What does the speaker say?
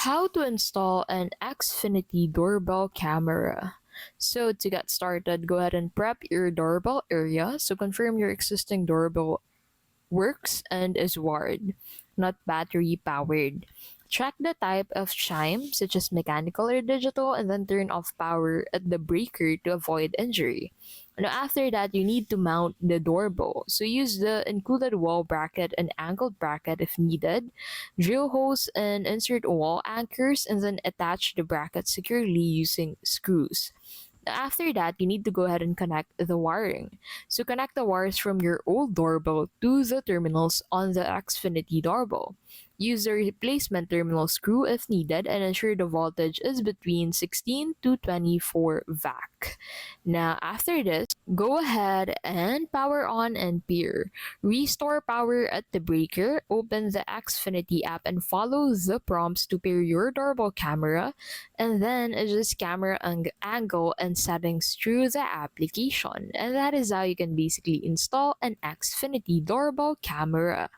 How to install an Xfinity Doorbell camera. So to get started, go ahead and prep your doorbell area. So confirm your existing doorbell works and is wired, not battery powered. Check the type of chime, such as mechanical or digital, and then turn off power at the breaker to avoid injury. Now, after that, you need to mount the doorbell. So use the included wall bracket and angled bracket if needed. Drill holes and insert wall anchors, and then attach the bracket securely using screws. After that, you need to go ahead and connect the wiring. So connect the wires from your old doorbell to the terminals on the Xfinity doorbell. Use the replacement terminal screw if needed and ensure the voltage is between 16 to 24 VAC. Now, after this, go ahead and power on and pair. Restore power at the breaker, open the Xfinity app and follow the prompts to pair your doorbell camera, and then adjust camera angle and settings through the application. And that is how you can basically install an Xfinity doorbell camera.